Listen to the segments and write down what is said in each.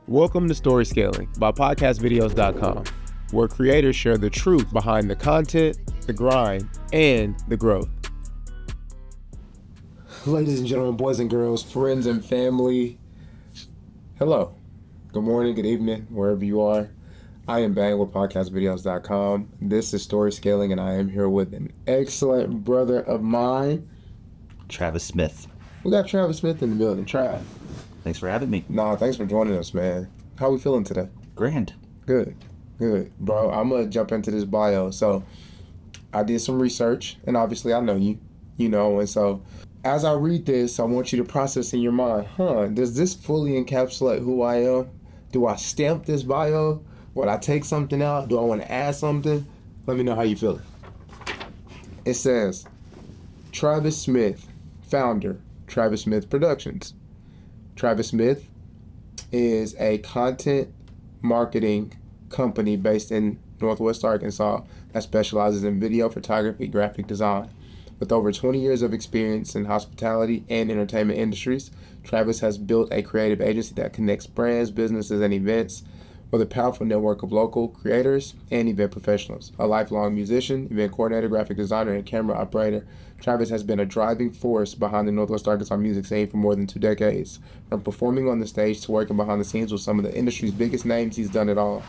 Welcome to Story Scaling by podcastvideos.com, where creators share the truth behind the content, the grind, and the growth. Ladies and gentlemen, boys and girls, friends and family, hello. Good morning, good evening, wherever you are. I am Bang with podcastvideos.com. This is Story Scaling, and I am here with an excellent brother of mine, Travis Smith. We got Travis Smith in the building. Trav. Thanks for having me. Nah, thanks for joining us, man. How we feeling today? Grand. Good. Bro, I'm going to jump into this bio. So, I did some research, and obviously I know you, and so as I read this, I want you to process in your mind, does this fully encapsulate who I am? Do I stamp this bio? Would I take something out? Do I want to add something? Let me know how you feel. It says, Travis Smith, founder, Travis Smith Productions. Travis Smith is a content marketing company based in Northwest Arkansas that specializes in video, photography, graphic design. With over 20 years of experience in hospitality and entertainment industries, Travis has built a creative agency that connects brands, businesses, and events with a powerful network of local creators and event professionals. A lifelong musician, event coordinator, graphic designer, and camera operator, Travis has been a driving force behind the Northwest Arkansas music scene for more than 2 decades. From performing on the stage to working behind the scenes with some of the industry's biggest names, he's done it all.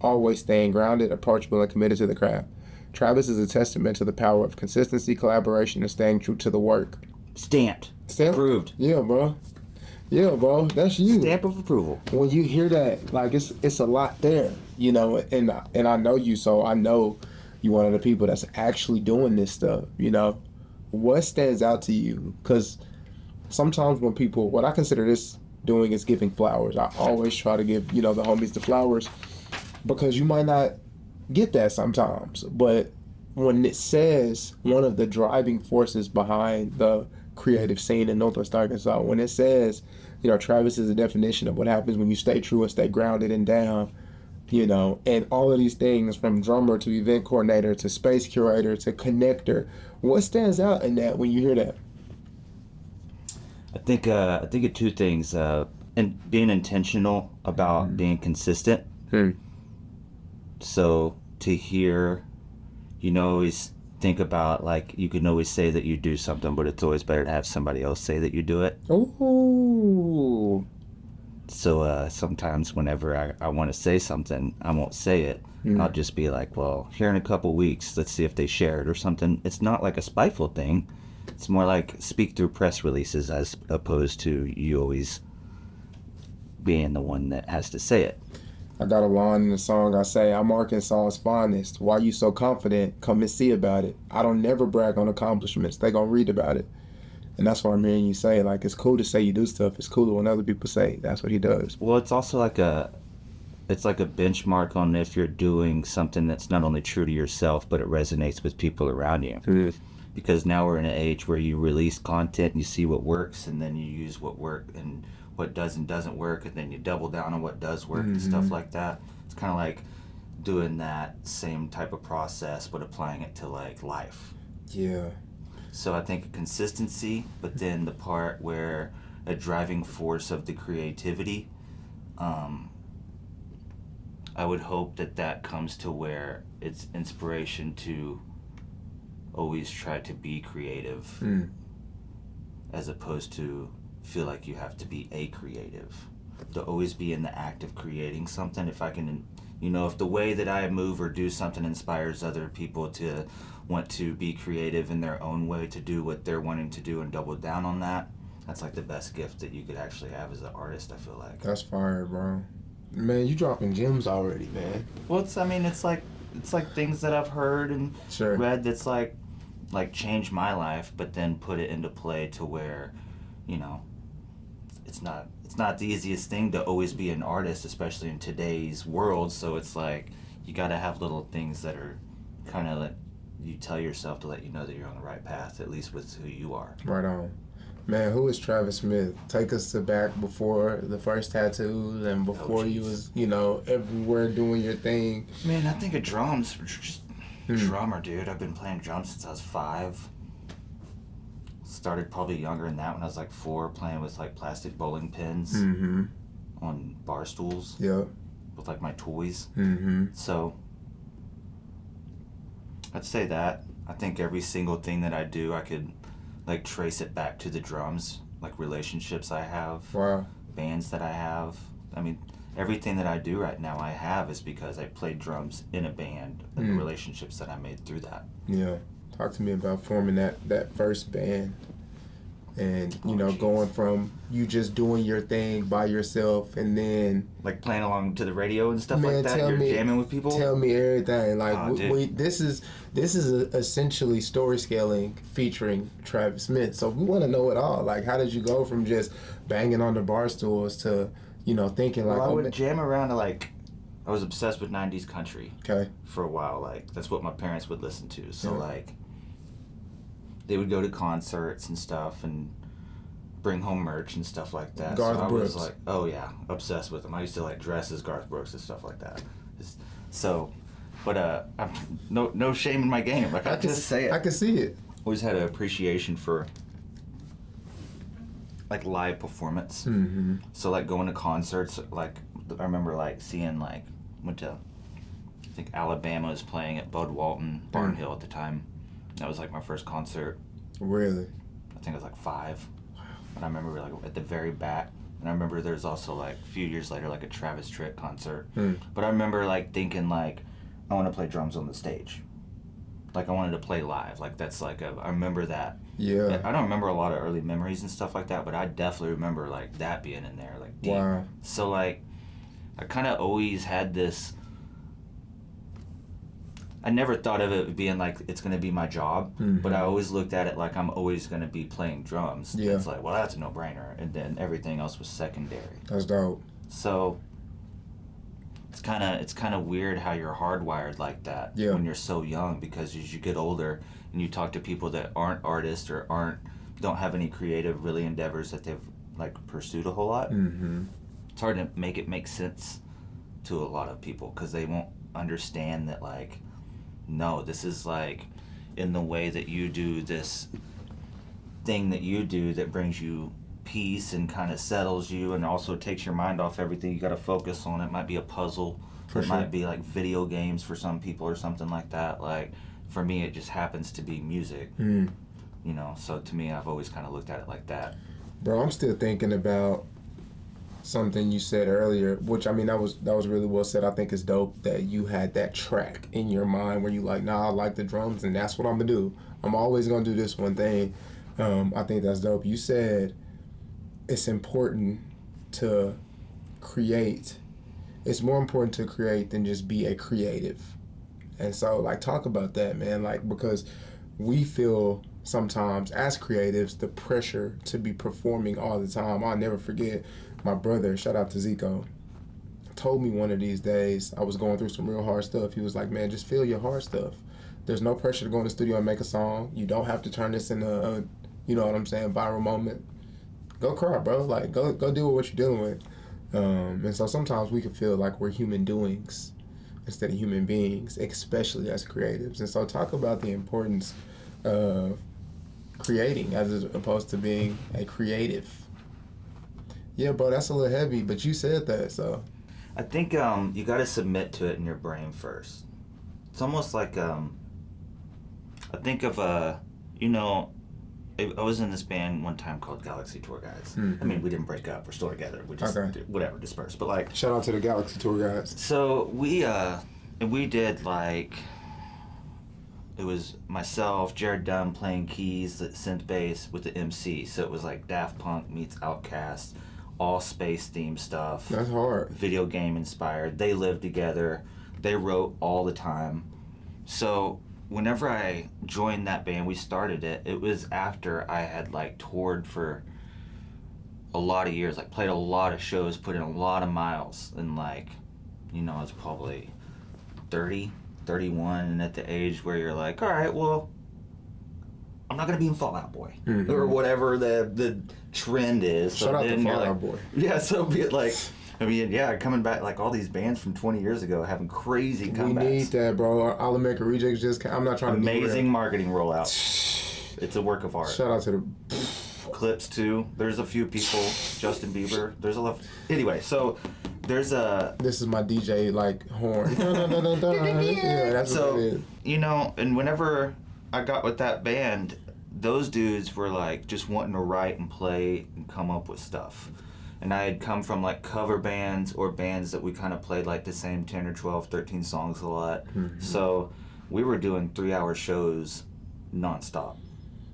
Always staying grounded, approachable, and committed to the craft. Travis is a testament to the power of consistency, collaboration, and staying true to the work. Stamped. Approved. Yeah, bro. That's you. Stamp of approval. When you hear that, like it's a lot there, and I know you, so I know you one of the people that's actually doing this stuff, What stands out to you? Because sometimes when people, what I consider this doing is giving flowers. I always try to give, the homies the flowers because you might not get that sometimes. But when it says one of the driving forces behind the creative scene in Northwest Arkansas, when it says, Travis is a definition of what happens when you stay true and stay grounded and down, and all of these things from drummer to event coordinator to space curator to connector. What stands out in that when you hear that? I think of two things, and being intentional about being consistent. So to hear, always think about, like, you can always say that you do something, but it's always better to have somebody else say that you do it. Ooh. So sometimes whenever I want to say something, I won't say it. I'll just be like, well, here in a couple weeks, let's see if they share it or something. It's not like a spiteful thing. It's more like speak through press releases as opposed to you always being the one that has to say it. I got a line in the song, I say, I'm Arkansas's finest. Why you so confident? Come and see about it. I don't never brag on accomplishments. They gonna read about it. And that's what I'm hearing you say. Like, it's cool to say you do stuff. It's cool when other people say that's what he does. Well, it's also like a benchmark on if you're doing something that's not only true to yourself, but it resonates with people around you. Because now we're in an age where you release content and you see what works, and then you use what worked and what does and doesn't work, and then you double down on what does work and stuff like that. It's kind of like doing that same type of process but applying it to, like, life. Yeah. So I think consistency, but then the part where a driving force of the creativity, I would hope that comes to where it's inspiration to always try to be creative as opposed to feel like you have to be a creative. To always be in the act of creating something. If I can, if the way that I move or do something inspires other people to want to be creative in their own way, to do what they're wanting to do and double down on that, that's like the best gift that you could actually have as an artist, I feel like. That's fire, bro. Man, you dropping gems already, man. Well, it's like things that I've heard and read that's like changed my life, but then put it into play to where, it's not the easiest thing to always be an artist, especially in today's world. So it's like you got to have little things that are kind of like you tell yourself to let you know that you're on the right path, at least with who you are. Right on. Man, who is Travis Smith? Take us to back before the first tattoos and before you was, everywhere doing your thing. Man, I think of drums. Just drummer, dude. I've been playing drums since I was 5. Started probably younger than that when I was like 4, playing with like plastic bowling pins. on bar stools. Yeah. With like my toys. Mm-hmm. So I'd say that. I think every single thing that I do, I could like trace it back to the drums, like relationships I have, Wow. bands that I have. I mean, everything that I do right now I have is because I played drums in a band and the relationships that I made through that. Yeah. Talk to me about forming that first band. And, you know, going from you just doing your thing by yourself and then... Like playing along to the radio and stuff like that? You're jamming with people? Tell me everything. Like, this is essentially story scaling featuring Travis Smith. So we want to know it all. Like, how did you go from just banging on the bar stools to, you know, thinking like... Well, I would jam around to like... I was obsessed with 90s country. Okay. For a while. Like, that's what my parents would listen to. So, like... They would go to concerts and stuff and bring home merch and stuff like that. Garth so I Brooks. was like, oh yeah, obsessed with them. I used to like dress as Garth Brooks and stuff like that. I'm no shame in my game. Like I just say it. I can see it. Always had an appreciation for like live performance. Mm-hmm. So like going to concerts, like I remember like seeing like went to I think Alabama was playing at Bud Walton Barnhill at the time. That was like my first concert. Really? I think I was like 5. And I remember like at the very back. And I remember there's also like a few years later like a Travis Tritt concert. But I remember like thinking like I want to play drums on the stage. Like I wanted to play live. Like that's like I remember that. Yeah. I don't remember a lot of early memories and stuff like that, but I definitely remember like that being in there like deep. Wow. So like I kind of always had this. I never thought of it being like it's going to be my job, but I always looked at it like I'm always going to be playing drums. Yeah. It's like, well, that's a no-brainer, and then everything else was secondary. That's dope. So it's kind of weird how you're hardwired like that when you're so young, because as you get older and you talk to people that aren't artists or don't have any creative really endeavors that they've like pursued a whole lot. It's hard to make it make sense to a lot of people because they won't understand that like. No, this is like in the way that you do this thing that you do that brings you peace and kind of settles you and also takes your mind off everything you got to focus on. It might be a puzzle. Might be like video games for some people or something like that. Like for me, it just happens to be music. You know, so to me, I've always kind of looked at it like that. Bro, I'm still thinking about something you said earlier, which I mean that was really well said. I think it's dope that you had that track in your mind where you like, nah, I like the drums and that's what I'm gonna do. I'm always gonna do this one thing. I think that's dope. You said it's important to create. It's more important to create than just be a creative. And so like talk about that, man. Like because we feel sometimes as creatives the pressure to be performing all the time. I'll never forget my brother, shout out to Zico, told me one of these days, I was going through some real hard stuff. He was like, man, just feel your hard stuff. There's no pressure to go in the studio and make a song. You don't have to turn this into a, you know what I'm saying, viral moment. Go cry, bro. Like, go deal with what you're dealing with. And so sometimes we can feel like we're human doings instead of human beings, especially as creatives. And so talk about the importance of creating as opposed to being a creative. Yeah, bro, that's a little heavy, but you said that, so. I think you got to submit to it in your brain first. It's almost like I think of you know, I was in this band one time called Galaxy Tour Guides. I mean, we didn't break up; we're still together. We just whatever dispersed. But like, shout out to the Galaxy Tour Guides. So we did like. It was myself, Jared Dunn playing keys, synth bass with the MC. So it was like Daft Punk meets Outkast. All space themed stuff. That's hard. Video game inspired. They lived together. They wrote all the time. So whenever I joined that band, we started it. It was after I had like toured for a lot of years, like played a lot of shows, put in a lot of miles, and like, you know, I was probably 30, 31, and at the age where you're like, all right, well, I'm not gonna be in Fall Out Boy or whatever the trend is. So shout out to Fall Out Boy. Yeah, so be it like, I mean, yeah, coming back like all these bands from 20 years ago having crazy comebacks. We need that, bro. All American Rejects I'm not trying to amazing marketing rollout. It's a work of art. Shout out to clips too. There's a few people, Justin Bieber. There's a lot. Anyway, so there's a. This is my DJ like horn. Yeah, that's so, what it is. You know, and whenever I got with that band, those dudes were like just wanting to write and play and come up with stuff. And I had come from like cover bands or bands that we kind of played like the same 10 or 12, 13 songs a lot. Mm-hmm. So we were doing 3-hour shows nonstop.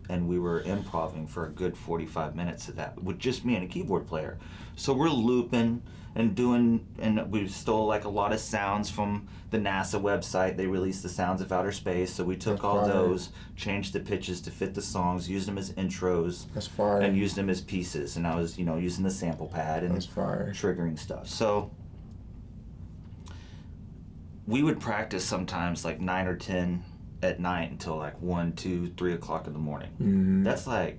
And we were improvising for a good 45 minutes of that with just me and a keyboard player. So we're looping and doing, and we stole like a lot of sounds from the NASA website. They released the sounds of outer space. So we took all those, changed the pitches to fit the songs, used them as intros. That's fire. And used them as pieces. And I was, you know, using the sample pad and triggering stuff. So we would practice sometimes like 9 or 10 at night until like 1, 2, 3 o'clock in the morning. Mm-hmm. That's like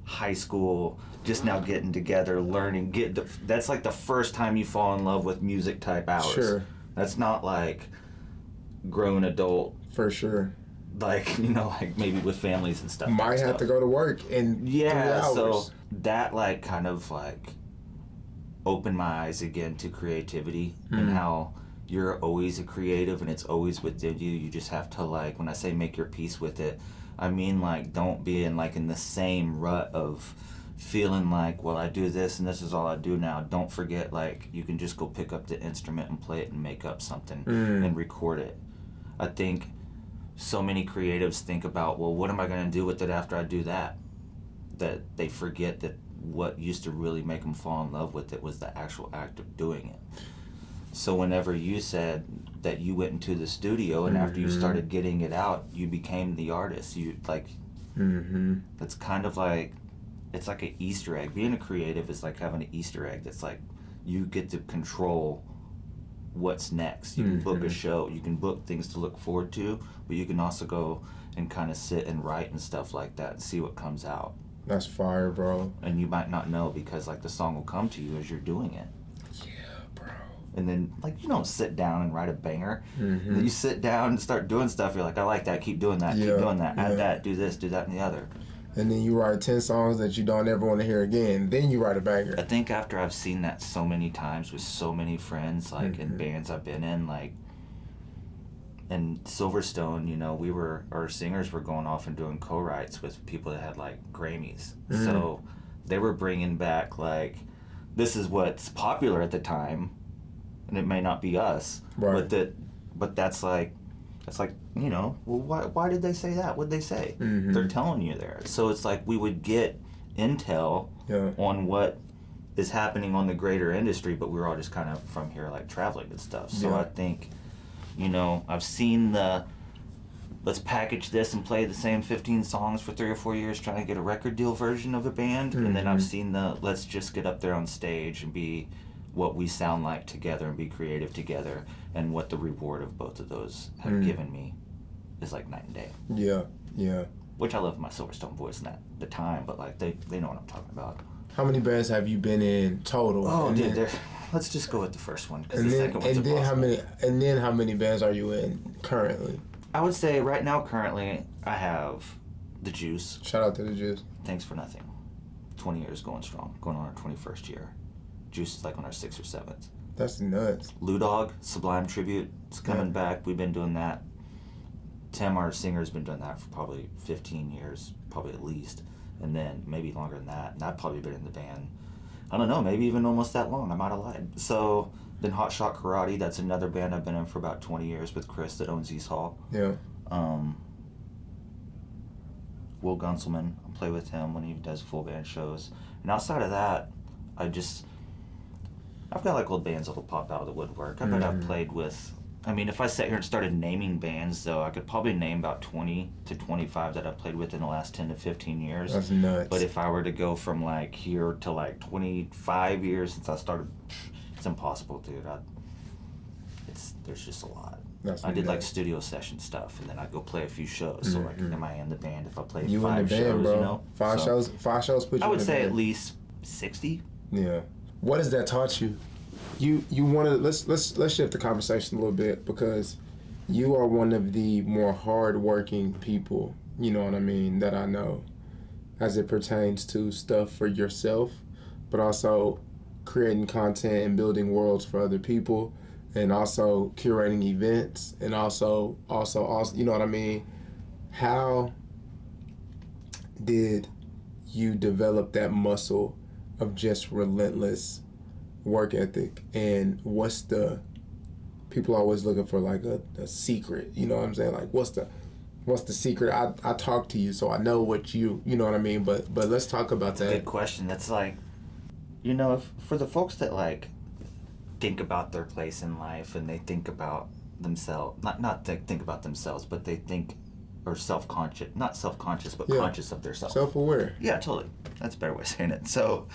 high school, just now getting together, learning. That's like the first time you fall in love with music type hours. Sure. That's not like grown adult. For sure. Like, you know, like maybe with families and stuff. Might have to go to work in 3 hours. So that like kind of like opened my eyes again to creativity and how you're always a creative and it's always within you. You just have to like, when I say make your peace with it, I mean like don't be in like in the same rut of feeling like, well, I do this and this is all I do now. Don't forget like you can just go pick up the instrument and play it and make up something and record it. I think so many creatives think about, well, what am I going to do with it after I do that? That they forget that what used to really make them fall in love with it was the actual act of doing it. So whenever you said that you went into the studio and after you started getting it out, you became the artist. You like, that's kind of like, it's like an Easter egg. Being a creative is like having an Easter egg that's like, you get to control what's next. You can book a show, you can book things to look forward to, but you can also go and kind of sit and write and stuff like that and see what comes out. That's fire, bro. And you might not know because like the song will come to you as you're doing it. And then, like, you don't sit down and write a banger. And then you sit down and start doing stuff. You're like, I like that. Keep doing that. Keep doing that. Add that. Do this. Do that and the other. And then you write 10 songs that you don't ever want to hear again. Then you write a banger. I think after I've seen that so many times with so many friends, like, in bands I've been in, like, in Silverstone, you know, our singers were going off and doing co-writes with people that had, like, Grammys. So they were bringing back, like, this is what's popular at the time. And it may not be us, but that's like, you know, well, why did they say that? What'd they say? They're telling you there. So it's like we would get intel on what is happening on the greater industry, but we were all just kind of from here, like traveling and stuff. So I think, you know, I've seen let's package this and play the same 15 songs for 3 or 4 years trying to get a record deal version of a band. And then I've seen let's just get up there on stage and be what we sound like together and be creative together, and what the reward of both of those have given me is like night and day. Yeah. Which I love my Silverstone voice in the time, but like they know what I'm talking about. How many bands have you been in total? Oh, dude, let's just go with the first one because the second one's impossible. How many bands are you in currently? I would say right now, currently, I have The Juice. Shout out to The Juice. Thanks for Nothing. 20 years going strong, going on our 21st year. Juice is like on our 6th or 7th. That's nuts. Ludog, Sublime Tribute, it's coming back. We've been doing that. Tim, our singer, has been doing that for probably 15 years, probably at least. And then maybe longer than that. And I've probably been in the band, I don't know, maybe even almost that long. I might have lied. So then Hot Shot Karate, that's another band I've been in for about 20 years with Chris that owns East Hall. Yeah. Will Gunselman, I play with him when he does full band shows. And outside of that, I've got like old bands that'll pop out of the woodwork. I bet I've played with, I mean, if I sat here and started naming bands, though, I could probably name about 20 to 25 that I've played with in the last 10 to 15 years. That's nuts. But if I were to go from like here to like 25 years since I started, it's impossible, dude. There's just a lot. I did like studio session stuff, and then I'd go play a few shows. So like, am I in the band if I play 5 shows? Bro. You know, 5 shows. 5 shows put you. I would in the say band. at least 60. Yeah. What has that taught you? You want to let's shift the conversation a little bit, because you are one of the more hardworking people, you know what I mean, that I know. as it pertains to stuff for yourself, but also creating content and building worlds for other people, and also curating events, and also, you know what I mean? How did you develop that muscle of just relentless work ethic? And what's the, people are always looking for like a secret, you know what I'm saying? Like, what's the secret? I talk to you, so I know what you know what I mean? But let's talk about that. Good question. That's like, you know, if, for the folks that like think about their place in life and they think about themselves, not think about themselves, but they think, or self-conscious, not self-conscious, but conscious of their self. Self-aware. Yeah, totally. That's a better way of saying it. So,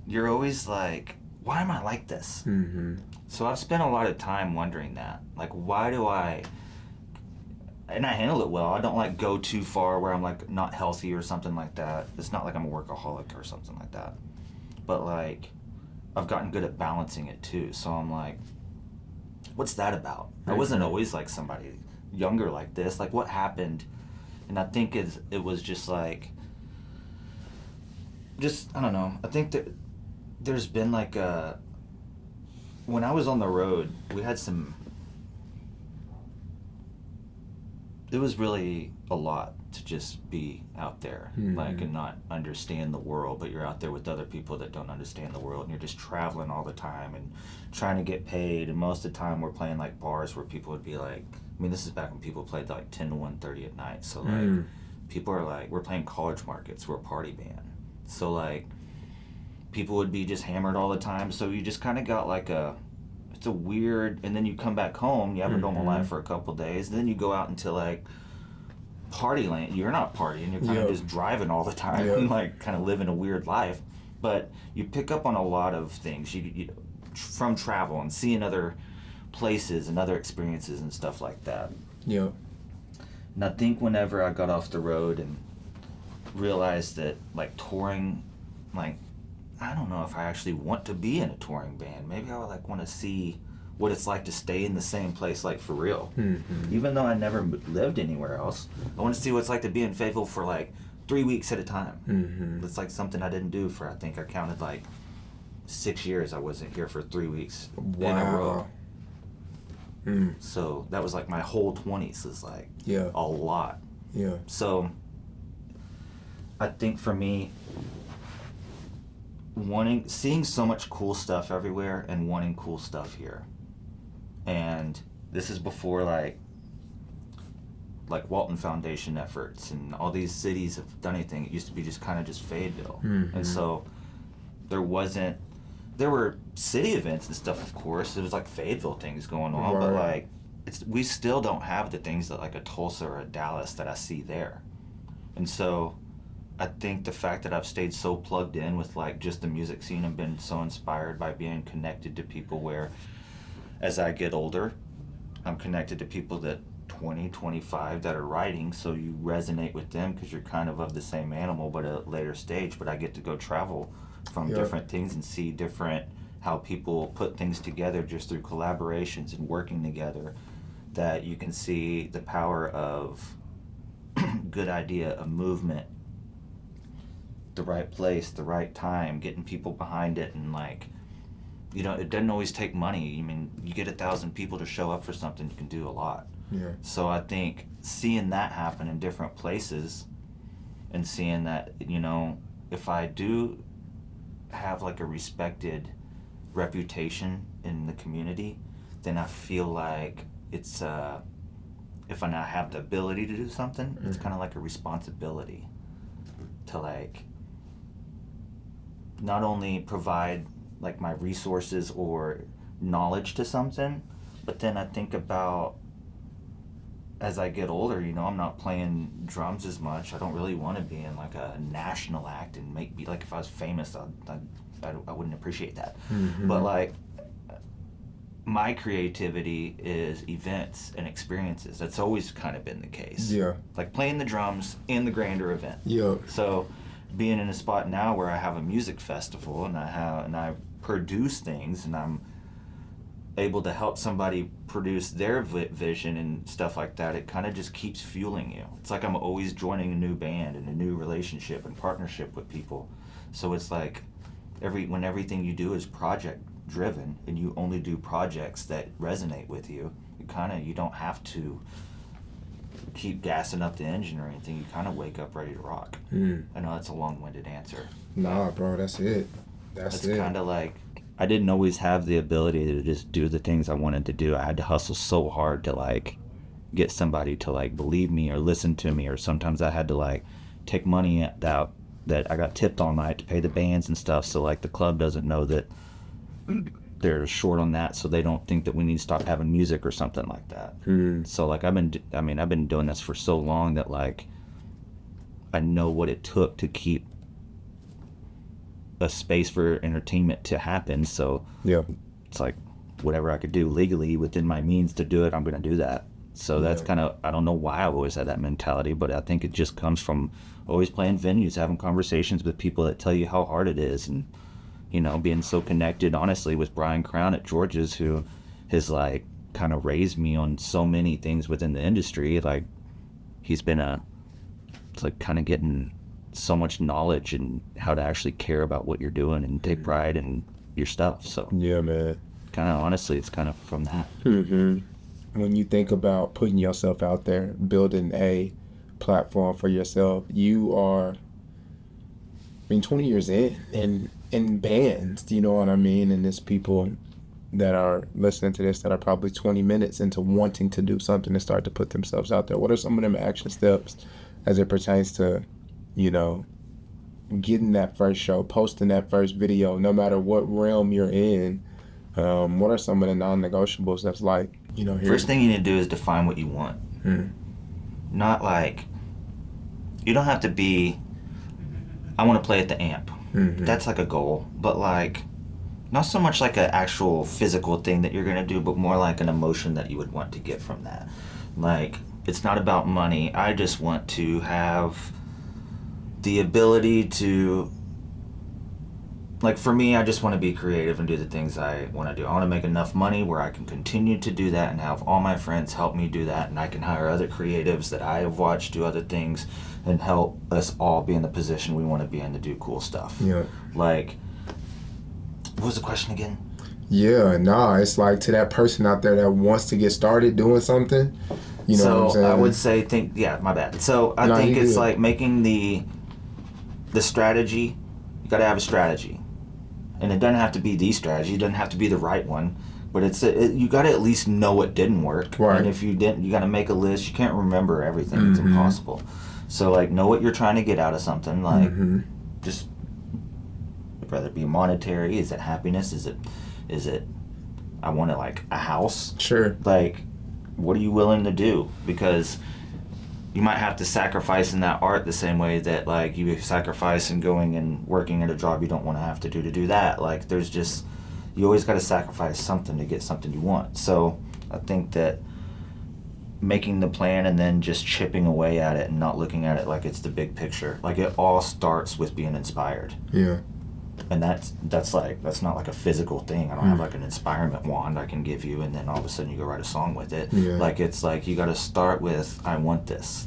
you're always like, why am I like this? Mm-hmm. So I've spent a lot of time wondering that. Like, why do I, and I handle it well. I don't like go too far where I'm like not healthy or something like that. It's not like I'm a workaholic or something like that. But like, I've gotten good at balancing it too. So I'm like, what's that about? I wasn't always like somebody younger like this. Like, what happened? And I think it was just like, I don't know. I think that there's been like when I was on the road, we had it was really a lot to just be out there, like, and not understand the world, but you're out there with other people that don't understand the world, and you're just traveling all the time and trying to get paid, and most of the time we're playing like bars where people would be like, I mean, this is back when people played like 10 to 1:30 at night, so like, people are like, we're playing college markets, we're a party band, so like, people would be just hammered all the time, so you just kind of got like it's a weird, and then you come back home, you have a normal life for a couple days, and then you go out into like party land. You're not partying, you're kind of just driving all the time and like kind of living a weird life, but you pick up on a lot of things you from travel and seeing other places and other experiences and stuff like that. Yeah. And I think whenever I got off the road and realized that like touring, like, I don't know if I actually want to be in a touring band. Maybe I would like want to see what it's like to stay in the same place, like for real. Even though I never lived anywhere else, I want to see what it's like to be in Fayetteville for like 3 weeks at a time. It's like something I didn't do for, I think I counted like 6 years. I wasn't here for 3 weeks in a row. So that was like my whole 20s is like a lot. So I think for me, seeing so much cool stuff everywhere and wanting cool stuff here. And this is before like Walton Foundation efforts and all these cities have done anything. It used to be just kind of just Fayetteville. And so there were city events and stuff, of course. It was like Fayetteville things going on, but like we still don't have the things that like a Tulsa or a Dallas that I see there. And so I think the fact that I've stayed so plugged in with like just the music scene and been so inspired by being connected to people where as I get older, I'm connected to people that 20, 25 that are writing, so you resonate with them because you're kind of the same animal but at a later stage. But I get to go travel from different things and see different how people put things together just through collaborations and working together, that you can see the power of good idea, a movement, the right place, the right time, getting people behind it, and like, you know, it doesn't always take money. I mean, you get 1,000 people to show up for something, you can do a lot. So I think seeing that happen in different places and seeing that, you know, if I do have like a respected reputation in the community, then I feel like it's if I now have the ability to do something, it's kind of like a responsibility to like not only provide like my resources or knowledge to something, but then I think about as I get older, you know, I'm not playing drums as much. I don't really want to be in like a national act and be like, if I was famous, I wouldn't appreciate that. But like my creativity is events and experiences. That's always kind of been the case. Like playing the drums in the grander event. So being in a spot now where I have a music festival and I produce things and I'm able to help somebody produce their vision and stuff like that, it kind of just keeps fueling you. It's like I'm always joining a new band and a new relationship and partnership with people. So it's like when everything you do is project driven and you only do projects that resonate with you, you don't have to keep gassing up the engine or anything. You kind of wake up ready to rock. I know that's a long-winded answer. Nah, bro, that's it. It's kind of like, I didn't always have the ability to just do the things I wanted to do. I had to hustle so hard to like get somebody to like believe me or listen to me, or sometimes I had to like take money out that I got tipped all night to pay the bands and stuff, so like the club doesn't know that they're short on that, so they don't think that we need to stop having music or something like that. So like I've been doing this for so long that like I know what it took to keep a space for entertainment to happen. So yeah, it's like whatever I could do legally within my means to do it, I'm gonna do that. So that's kind of, I don't know why I've always had that mentality, but I think it just comes from always playing venues, having conversations with people that tell you how hard it is, and you know, being so connected honestly with Brian Crown at George's, who has like kind of raised me on so many things within the industry. Like he's been it's like kind of getting so much knowledge and how to actually care about what you're doing and take pride in your stuff. So yeah, man, kind of honestly it's kind of from that. When you think about putting yourself out there, building a platform for yourself, you are, 20 years in bands, you know what I mean? And there's people that are listening to this that are probably 20 minutes into wanting to do something and start to put themselves out there. What are some of them action steps as it pertains to, you know, getting that first show, posting that first video, no matter what realm you're in? What are some of the non-negotiables that's like, you know, here? First thing you need to do is define what you want. Not like, you don't have to be, I want to play at the amp. That's like a goal, but like not so much like an actual physical thing that you're gonna do, but more like an emotion that you would want to get from that. Like, it's not about money. I just want to have the ability to, like, for me, I just want to be creative and do the things I want to do. I want to make enough money where I can continue to do that and have all my friends help me do that, and I can hire other creatives that I have watched do other things and help us all be in the position we want to be in to do cool stuff. Yeah. Like, what was the question again? Yeah, nah, it's like to that person out there that wants to get started doing something, you know what I'm saying? I would say, my bad. So I think it's like making the strategy. You got to have a strategy. And it doesn't have to be the strategy. It doesn't have to be the right one. But you got to at least know what didn't work. Right. And if you didn't, you got to make a list. You can't remember everything. It's impossible. So, like, know what you're trying to get out of something. Like, just, whether it be monetary, is it happiness? Is it, I want to, like, a house? Sure. Like, what are you willing to do? Because you might have to sacrifice in that art the same way that, like, you sacrifice in going and working at a job you don't want to have to do that. Like, there's just, you always got to sacrifice something to get something you want. So I think that making the plan and then just chipping away at it and not looking at it like it's the big picture. Like, it all starts with being inspired. Yeah. And that's not like a physical thing. I don't have like an inspirement wand I can give you and then all of a sudden you go write a song with it. Yeah. Like, it's like you got to start with, I want this.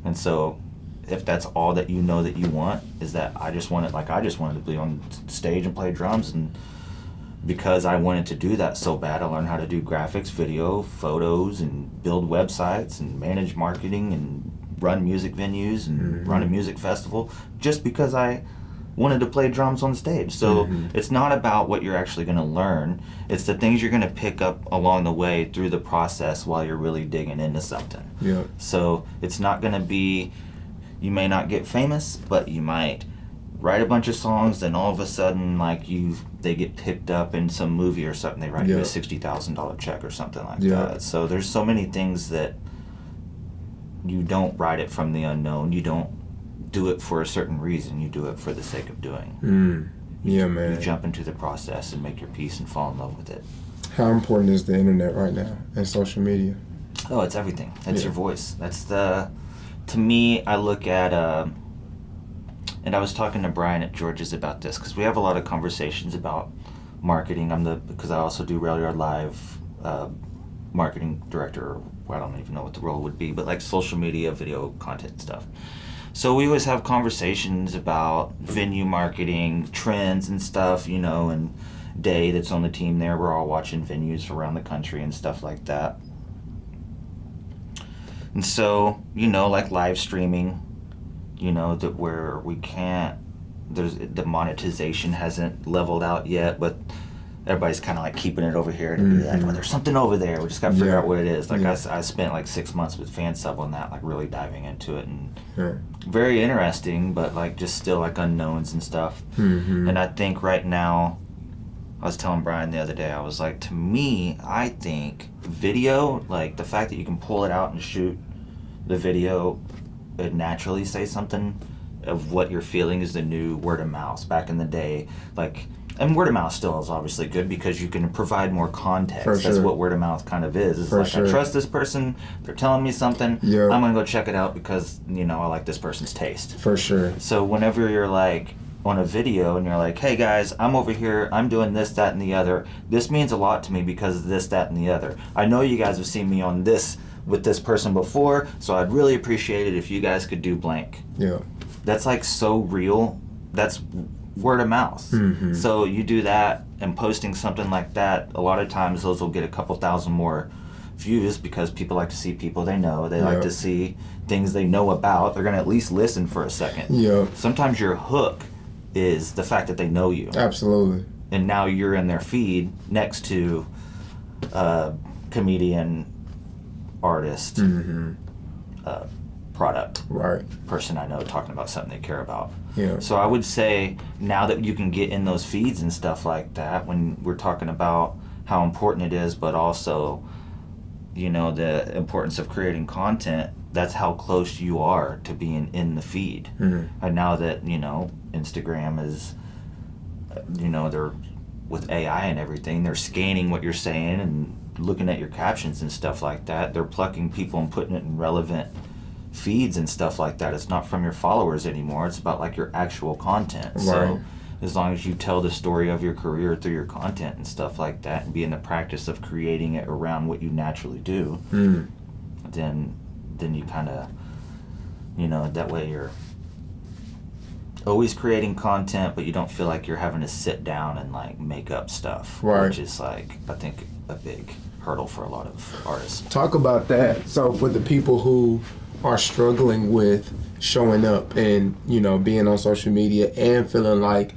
And so if that's all that you know that you want, is that I just wanted to be on stage and play drums, and because I wanted to do that so bad, I learned how to do graphics, video, photos, and build websites and manage marketing and run music venues and run a music festival, just because I wanted to play drums on stage. So it's not about what you're actually going to learn. It's the things you're going to pick up along the way through the process while you're really digging into something. Yeah. So it's not going to be, you may not get famous, but you might write a bunch of songs, then all of a sudden, like, they get picked up in some movie or something, they write you a $60,000 check or something like that. So there's so many things that you don't write it from the unknown. You don't do it for a certain reason. You do it for the sake of doing. Yeah, man. You jump into the process and make your peace and fall in love with it. How important is the internet right now and social media? Oh, it's everything. That's your voice. To me, I look at, and I was talking to Brian at George's about this, because we have a lot of conversations about marketing. Because I also do Rail Yard Live, marketing director. I don't even know what the role would be, but like social media, video content stuff. So we always have conversations about venue marketing, trends and stuff, you know, and Day that's on the team there. We're all watching venues around the country and stuff like that. And so, you know, like live streaming, you know, that where we can't, the monetization hasn't leveled out yet, but everybody's kind of like keeping it over here to be like, well, there's something over there. We just got to figure out what it is. Like I spent like 6 months with FanSub on that, like really diving into it, and very interesting, but like just still like unknowns and stuff. And I think right now, I was telling Brian the other day, I was like, to me, I think video, like the fact that you can pull it out and shoot the video and naturally say something of what you're feeling is the new word of mouth. Back in the day, like, and word of mouth still is obviously good because you can provide more context. For sure. That's what word of mouth kind of is. It's like, I trust this person, they're telling me something, I'm going to go check it out because, you know, I like this person's taste. For sure. So whenever you're like on a video and you're like, hey guys, I'm over here, I'm doing this, that, and the other. This means a lot to me because of this, that, and the other. I know you guys have seen me on this with this person before, so I'd really appreciate it if you guys could do blank. Yeah. That's like so real. That's word of mouth. So you do that and posting something like that, a lot of times those will get a couple thousand more views because people like to see people they know. They like to see things they know about. They're going to at least listen for a second. Yeah. Sometimes your hook is the fact that they know you. Absolutely. And now you're in their feed next to a comedian, artist, product, person I know talking about something they care about. Yeah. So I would say now that you can get in those feeds and stuff like that, when we're talking about how important it is, but also, you know, the importance of creating content, that's how close you are to being in the feed. And now that, you know, Instagram is, you know, they're with AI and everything, they're scanning what you're saying and looking at your captions and stuff like that. They're plucking people and putting it in relevant feeds and stuff like that. It's not from your followers anymore. It's about like your actual content. So as long as you tell the story of your career through your content and stuff like that and be in the practice of creating it around what you naturally do, then you kind of, you know, that way you're always creating content, but you don't feel like you're having to sit down and like make up stuff, which is like, I think, a big hurdle for a lot of artists. Talk about that. So for the people who are struggling with showing up and, you know, being on social media and feeling like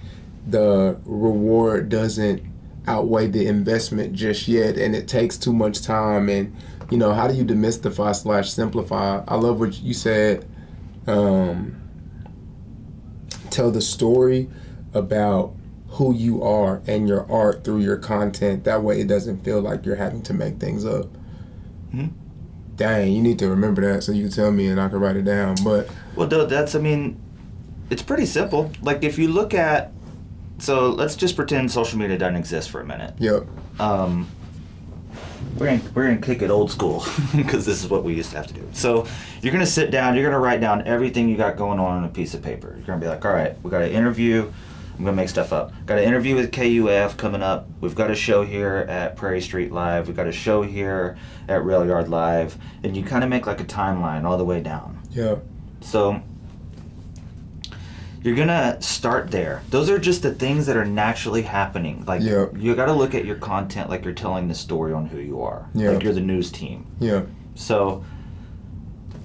the reward doesn't outweigh the investment just yet and it takes too much time, and, you know, how do you demystify / simplify? I love what you said, tell the story about who you are and your art through your content. That way it doesn't feel like you're having to make things up. Dang, you need to remember that so you can tell me and I can write it down. But well, that's, I mean, it's pretty simple. Like if you look at, so let's just pretend social media doesn't exist for a minute. Yep. We're gonna kick it old school because this is what we used to have to do. So you're gonna sit down, you're gonna write down everything you got going on a piece of paper. You're gonna be like, all right, we got an interview. I'm gonna make stuff up. Got an interview with KUF coming up. We've got a show here at Prairie Street Live. We've got a show here at Rail Yard Live, and you kind of make like a timeline all the way down. Yeah. So you're gonna start there. Those are just the things that are naturally happening. Like you got to look at your content like you're telling the story on who you are. Like you're the news team. Yeah. So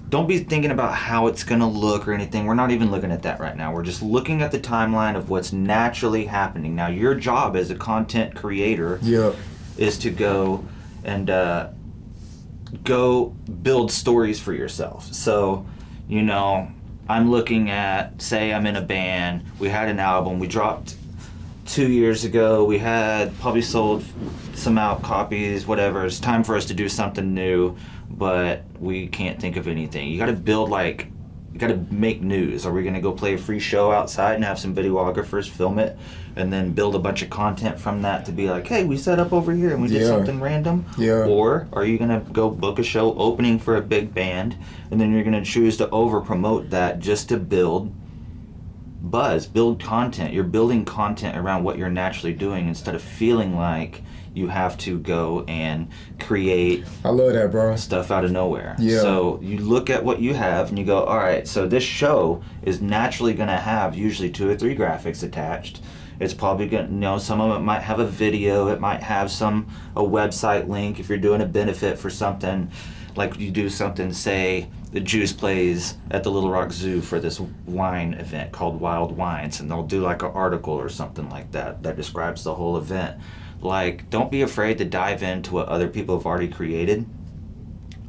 don't be thinking about how it's gonna look or anything. We're not even looking at that right now. We're just looking at the timeline of what's naturally happening. Now, your job as a content creator is to go and go build stories for yourself. So, you know, I'm looking at, say I'm in a band, we had an album, we dropped 2 years ago, we had probably sold some out copies, whatever. It's time for us to do something new, but we can't think of anything. You got to build, like, you got to make news. Are we going to go play a free show outside and have some videographers film it and then build a bunch of content from that to be like, hey, we set up over here and we did something random? Or are you going to go book a show opening for a big band and then you're going to choose to over promote that just to build buzz, build content. You're building content around what you're naturally doing instead of feeling like you have to go and create I love that, bro. stuff out of nowhere. Yeah. So you look at what you have and you go, all right, so this show is naturally going to have usually 2 or 3 graphics attached. It's probably going to, you know, some of it might have a video. It might have a website link if you're doing a benefit for something. Like you do something, say, the Juice plays at the Little Rock Zoo for this wine event called Wild Wines, and they'll do like an article or something like that describes the whole event. Like, don't be afraid to dive into what other people have already created.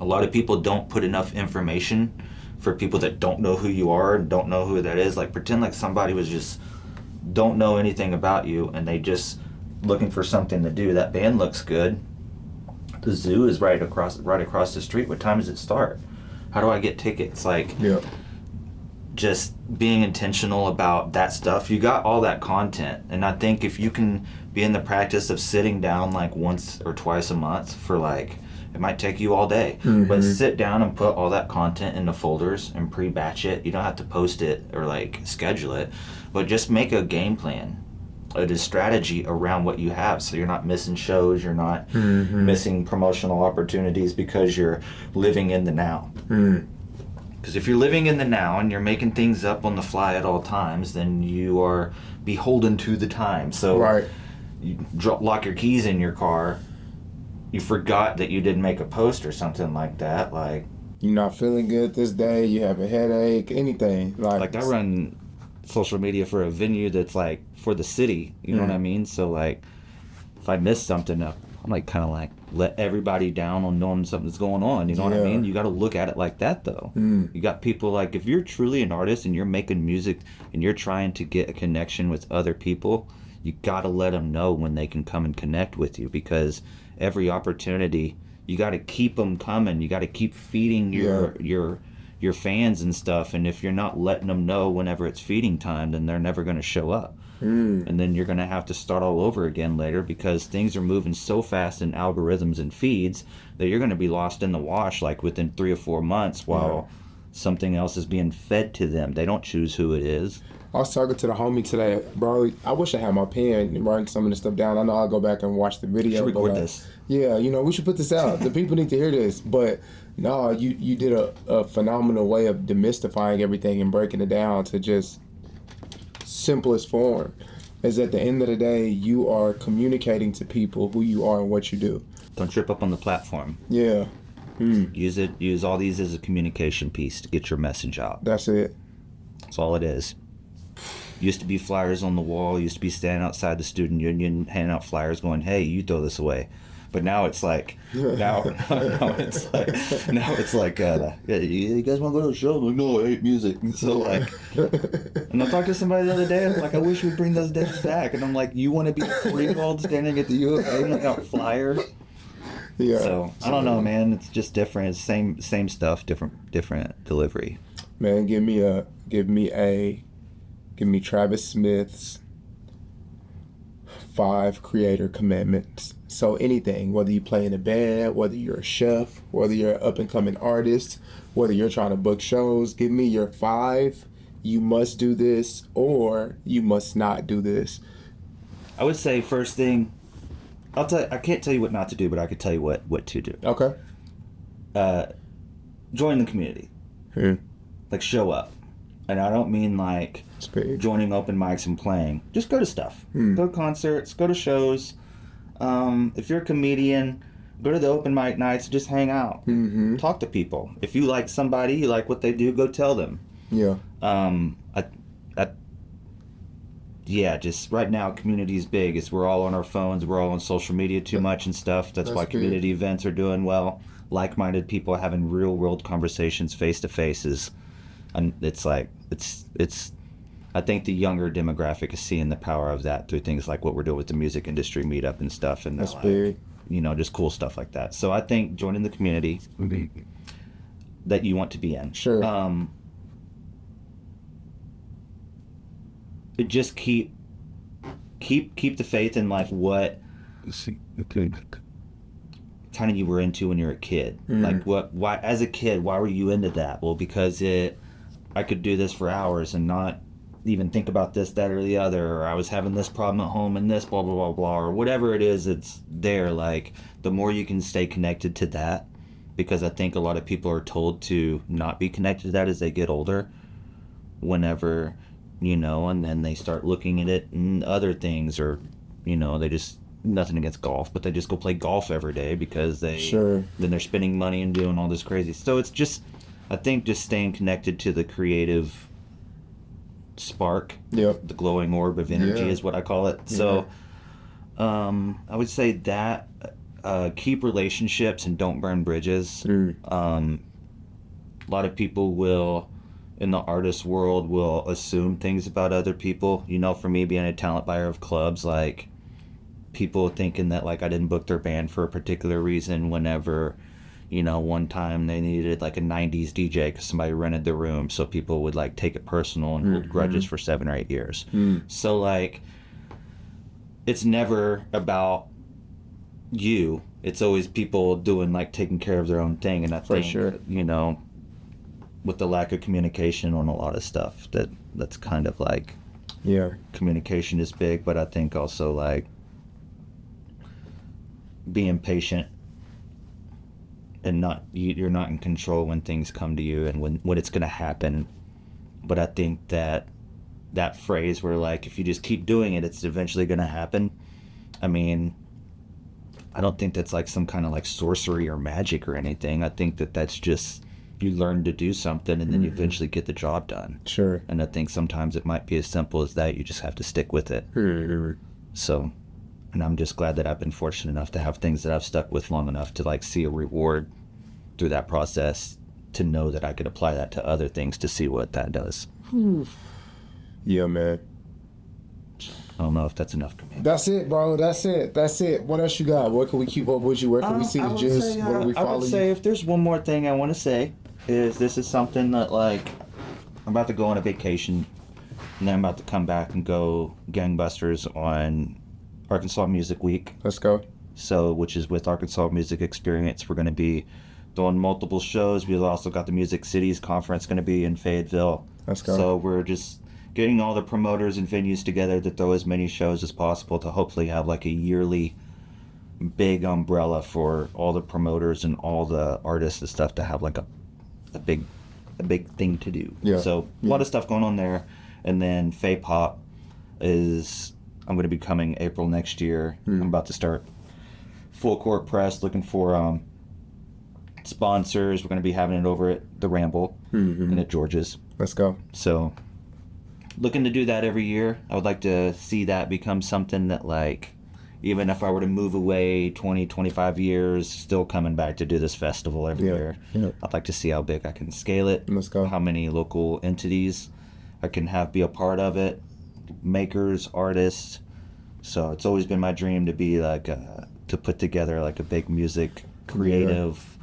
A lot of people don't put enough information for people that don't know who you are and don't know who that is. Like, pretend like somebody was just don't know anything about you and they just looking for something to do. That band looks good. The zoo is right across the street. What time does it start? How do I get tickets? Like, Yeah. just being intentional about that stuff. You got all that content, and I think if you can be in the practice of sitting down like once or twice a month for like, it might take you all day, but sit down and put all that content into folders and pre-batch it. You don't have to post it or like schedule it, but just make a game plan, a strategy around what you have, so you're not missing shows, you're not missing promotional opportunities because you're living in the now. Because if you're living in the now and you're making things up on the fly at all times, then you are beholden to the time. So Right. you lock your keys in your car, you forgot that you didn't make a post or something like that. Like, You're not feeling good this day, you have a headache, anything. like I run social media for a venue that's like for the city, you know what I mean? So like, if I miss something up, I'm like kind of like let everybody down on knowing something's going on, you know what I Yeah. mean? You got to look at it like that though. You got people like, if you're truly an artist and you're making music and you're trying to get a connection with other people, you got to let them know when they can come and connect with you, because every opportunity, you got to keep them coming. You got to keep feeding your fans and stuff, and if you're not letting them know whenever it's feeding time, then they're never going to show up. And then you're going to have to start all over again later, because things are moving so fast in algorithms and feeds that you're going to be lost in the wash like within 3 or 4 months while something else is being fed to them. They don't choose who it is. I was talking to the homie today, bro. I wish I had my pen and writing some of this stuff down. I know I'll go back and watch the video. Should but, record like, this. Yeah, you know, we should put this out. The people need to hear this. But no, you did a phenomenal way of demystifying everything and breaking it down to just simplest form. Is at the end of the day, you are communicating to people who you are and what you do. Don't trip up on the platform. Yeah, Use all these as a communication piece to get your message out. that's it. That's all it is. Used to be flyers on the wall. Used to be standing outside the student union handing out flyers going, hey, you throw this away. But now it's like, now it's like, yeah, you guys want to go to a show? I'm like, no, I hate music. And so like, and I talked to somebody the other day, I was like, I wish we'd bring those days back. And I'm like, you want to be 3-year-old standing at the U of A handing out flyers? Yeah. So I don't know, man. It's just different. It's same stuff, different delivery. Man, give me Travis Smith's 5 creator commandments. So anything, whether you play in a band, whether you're a chef, whether you're an up and coming artist, whether you're trying to book shows, give me your 5. You must do this or you must not do this. I would say first thing, I can't tell you what not to do, but I could tell you what to do. Okay. Join the community. Like, show up. And I don't mean like joining open mics and playing. Just go to stuff. Go to concerts, go to shows. If you're a comedian, go to the open mic nights, just hang out. Talk to people. If you like somebody, you like what they do, go tell them. Yeah. Yeah, just right now, community is big. We're all on our phones. We're all on social media too much and stuff. That's why community events are doing well. Like-minded people having real-world conversations face-to-face and it's like, it's. I think the younger demographic is seeing the power of that through things like what we're doing with the music industry meetup and stuff. And that's like, big. You know, just cool stuff like that. So I think joining the community that you want to be in. Sure. Just keep the faith in like what kind of you were into when you were a kid. Like why as a kid, why were you into that? Well, because I could do this for hours and not even think about this, that, or the other, or I was having this problem at home and this, blah, blah, blah, blah, or whatever it is, it's there. Like, the more you can stay connected to that, because I think a lot of people are told to not be connected to that as they get older, whenever, and then they start looking at it and other things, or, they just, nothing against golf, but they just go play golf every day because then they're spending money and doing all this crazy. So it's just, I think just staying connected to the creative spark, the glowing orb of energy is what I call it. So I would say that keep relationships and don't burn bridges. A lot of people will, in the artist world, will assume things about other people. For me, being a talent buyer of clubs, like, people thinking that, like, I didn't book their band for a particular reason whenever, one time they needed, like, a 90s DJ because somebody rented the room, so people would, like, take it personal and hold grudges for 7 or 8 years. So, like, it's never about you. It's always people doing, like, taking care of their own thing. And I think, with the lack of communication on a lot of stuff, that's kind of like, communication is big, but I think also, like, being patient and you're not in control when things come to you and when it's going to happen. But I think that phrase where, like, if you just keep doing it, it's eventually going to happen. I mean, I don't think that's like some kind of like sorcery or magic or anything. I think that's just, you learn to do something and then you eventually get the job done. Sure. And I think sometimes it might be as simple as that. You just have to stick with it. So, and I'm just glad that I've been fortunate enough to have things that I've stuck with long enough to, like, see a reward through that process, to know that I could apply that to other things to see what that does. Yeah, man. I don't know if that's enough for me. That's it, bro. That's it. What else you got? Where can we keep up with you? Where can we see the gist? Where do we follow you? I would say if there's one more thing I want to say, is this is something that, like, I'm about to go on a vacation, and then I'm about to come back and go gangbusters on Arkansas Music Week. Let's go. So, which is with Arkansas Music Experience. We're going to be doing multiple shows. We've also got the Music Cities Conference going to be in Fayetteville. Let's go. So we're just getting all the promoters and venues together to throw as many shows as possible to hopefully have, like, a yearly big umbrella for all the promoters and all the artists and stuff to have, like, a big thing to do. So a lot of stuff going on there. And then Faye Pop is, I'm going to be coming April next year. I'm about to start full court press, looking for sponsors. We're going to be having it over at the Ramble and at George's. Let's go. So looking to do that every year. I would like to see that become something that, like, even if I were to move away 20, 25 years, still coming back to do this festival every year. I'd like to see how big I can scale it. Let's go. How many local entities I can have be a part of it. Makers, artists. So it's always been my dream to be, like, to put together, like, a big music, creative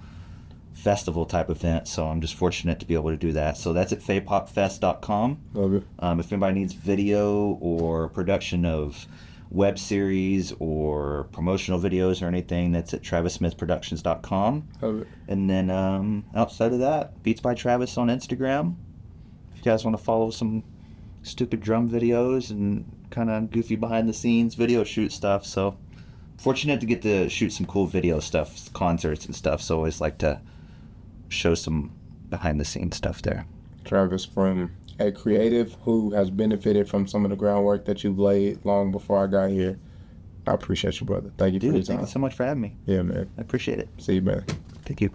festival type event. So I'm just fortunate to be able to do that. So that's at faypopfest.com. Love it. If anybody needs video or production of web series or promotional videos or anything, that's at TravisSmithProductions.com. Love it. And then outside of that, Beats by Travis on Instagram. If you guys want to follow some stupid drum videos and kind of goofy behind the scenes video shoot stuff. So fortunate to get to shoot some cool video stuff, concerts and stuff. So I always like to show some behind the scenes stuff there. Travis, from a creative who has benefited from some of the groundwork that you've laid long before I got here. I appreciate you, brother. Thank you for your time. Thank you so much for having me. Yeah, man. I appreciate it. See you, man. Thank you.